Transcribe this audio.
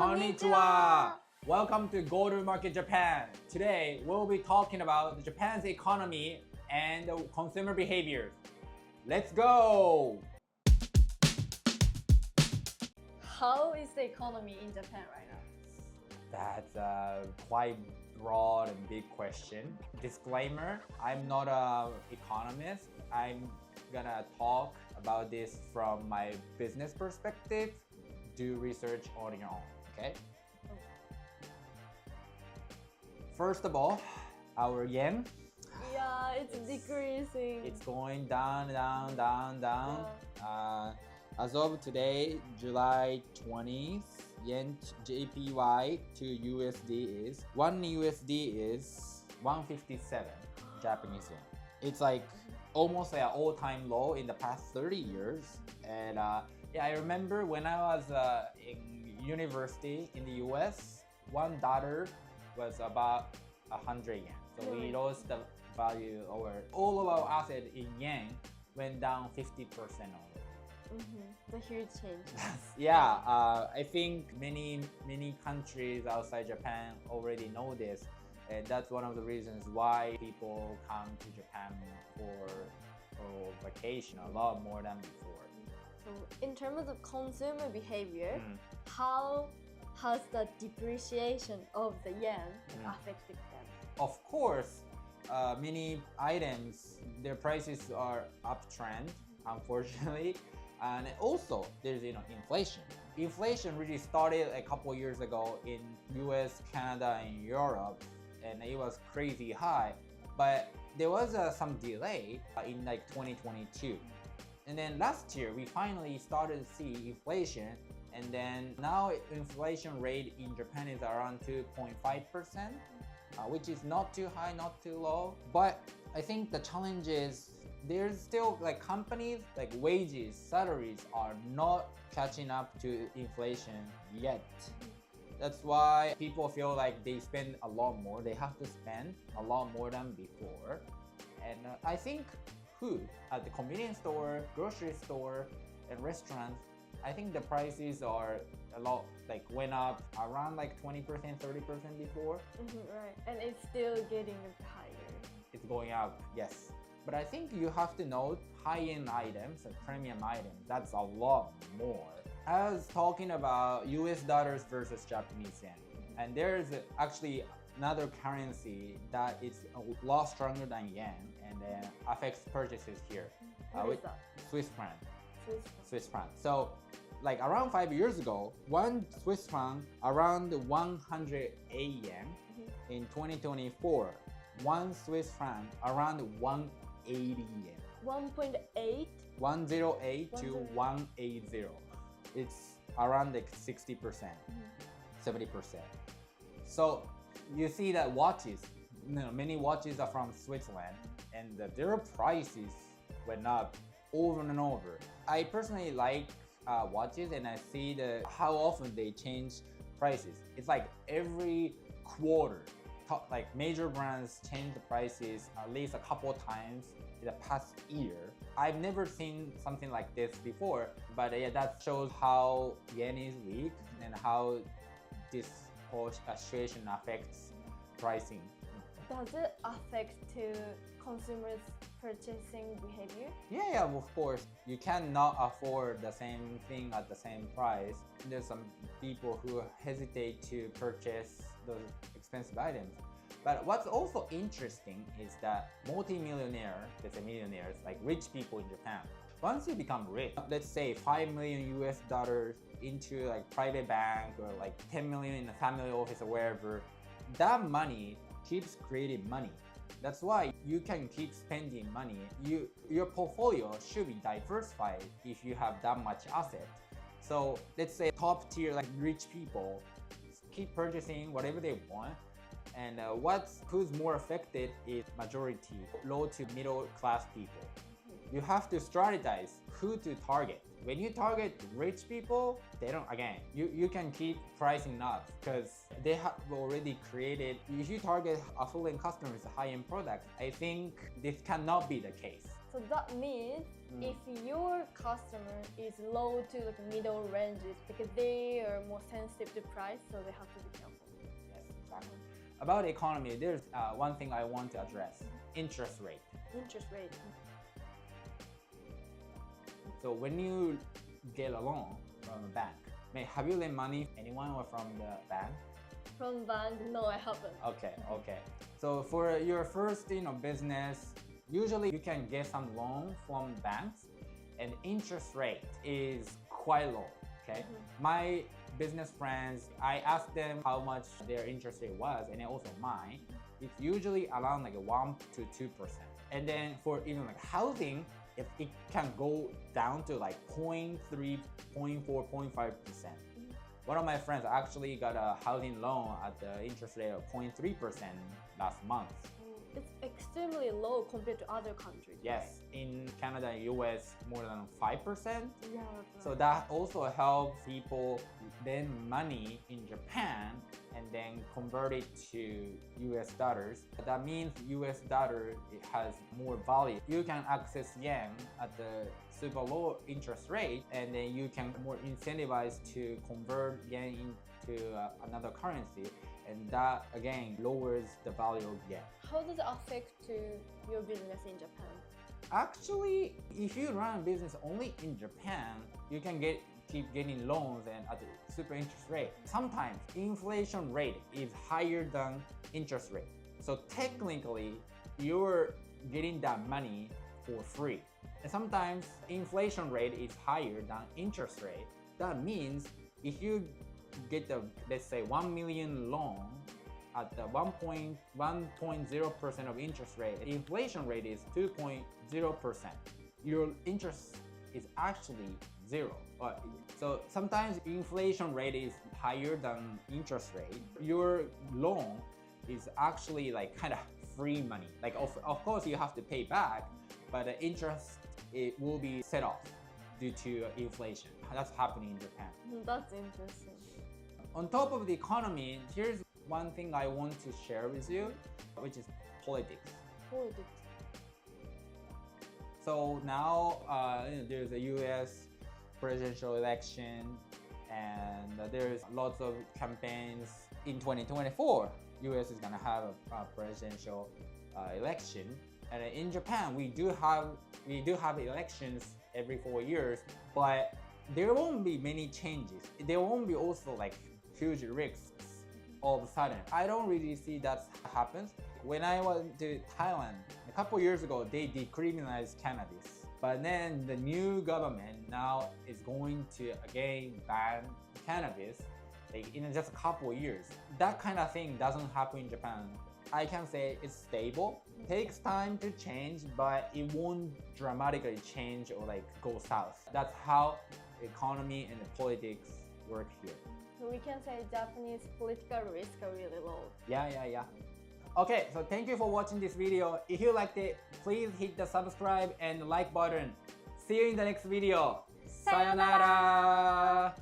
Konnichiwa! Welcome to Go to Market Japan. Today we'll be talking about Japan's economy and consumer behaviors. Let's go! How is the economy in Japan right now? That's a quite broad and big question. Disclaimer, I'm not an economist. I'm gonna talk about this from my business perspective. Do research on your own, okay? First of all, our yen. Yeah, it's decreasing. It's going down. As of today, July 20th, yen JPY to USD is 1 USD is 157 Japanese yen. It's like almost an all-time low in the past 30 years. And yeah, I remember when I was in university in the US, $1 was about 100 yen. So we lost the value over all of our assets in yen went down 50% only. It's a huge change. Yeah, I think many countries outside Japan already know this, and that's one of the reasons why people come to Japan for vacation a lot more than before. So in terms of consumer behavior, how has the depreciation of the yen affected them? Of course, many items, their prices are uptrend, unfortunately. And also, there's inflation. Inflation really started a couple years ago in US, Canada, and Europe, and it was crazy high. But there was some delay in like 2022. And then last year, we finally started to see inflation. And then now inflation rate in Japan is around 2.5%, which is not too high, not too low. But I think the challenge is there's still like companies, like wages, salaries are not catching up to inflation yet. That's why people feel like they spend a lot more. They have to spend a lot more than before. And I think food at the convenience store, grocery store, and restaurants, I think the prices are a lot like went up around like 20%, 30% before. Right, and it's still getting a bit higher. It's going up, yes. But I think you have to note high-end items and premium items, that's a lot more. I was talking about US dollars versus Japanese yen. And there's actually another currency that is a lot stronger than yen and affects purchases here. What is that? Swiss franc. Swiss franc. So like around 5 years ago, one Swiss franc around 108 yen. In 2024, one Swiss franc around 180 yen. 1.8? 108 to 180. It's around like 60%, 70%. So you see that watches, many watches are from Switzerland and their prices went up over and over. I personally like watches and I see how often they change prices. It's like every quarter, like major brands change the prices at least a couple times in the past year. I've never seen something like this before, but yeah, that shows how yen is weak and how this whole situation affects pricing. Does it affect to consumers' purchasing behavior? Yeah, of course. You cannot afford the same thing at the same price. There's some people who hesitate to purchase those expensive items. But what's also interesting is that multi-millionaires, let's say millionaires, like rich people in Japan, once you become rich, let's say 5 million US dollars into like private bank or like 10 million in a family office or wherever, that money keeps creating money. That's why you can keep spending money. Your portfolio should be diversified if you have that much asset. So let's say top tier like rich people keep purchasing whatever they want. And who's more affected is majority, low to middle class people. You have to strategize who to target. When you target rich people, they don't, again, you can keep pricing up because they have already created, if you target affluent customers, high-end products, I think this cannot be the case. So that means if your customer is low to like middle ranges, because they are more sensitive to price, so they have to be careful. Yes, exactly. About the economy, there's one thing I want to address: interest rate. Interest rate. So when you get a loan from a bank, have you lent money to anyone or from the bank? From bank, no, I haven't. Okay, okay. So for your first, business, usually you can get some loan from banks, and interest rate is quite low. Okay, my business friends, I asked them how much their interest rate was, and also mine. It's usually around like 1 to 2%. And then for even like housing, if it can go down to like 0.3, 0.4, 0.5%. One of my friends actually got a housing loan at the interest rate of 0.3% last month. It's extremely low compared to other countries. Yes, in Canada and US, more than 5%. Yeah. So that also helps people lend money in Japan and then convert it to US dollars. That means US dollar has more value. You can access yen at the super low interest rate, and then you can more incentivized to convert yen into another currency, and that again lowers the value of yen. How does it affect to your business in Japan? Actually, if you run a business only in Japan, you can keep getting loans and at a super interest rate. Sometimes inflation rate is higher than interest rate. So technically, you're getting that money for free. And sometimes inflation rate is higher than interest rate. That means if you get the, let's say, 1 million loan at the 1.0% of interest rate, the inflation rate is 2.0%. Your interest is actually zero. So sometimes inflation rate is higher than interest rate. Your loan is actually like kind of free money. Like of course you have to pay back, but the interest, it will be set off due to inflation. That's happening in Japan. That's interesting. On top of the economy, here's one thing I want to share with you, which is politics. Politics. So now there's a US presidential election, and there's lots of campaigns. In 2024, US is gonna have a presidential election, and in Japan we do have elections every 4 years, but there won't be many changes. There won't be also like huge risks all of a sudden. I don't really see that happens. When I went to Thailand a couple years ago, they decriminalized cannabis. But then the new government now is going to again ban cannabis in just a couple years. That kind of thing doesn't happen in Japan. I can say it's stable. It takes time to change, but it won't dramatically change or like go south. That's how the economy and the politics work here. So we can say Japanese political risk are really low. Yeah. Okay, so thank you for watching this video. If you liked it, please hit the subscribe and like button. See you in the next video. Sayonara!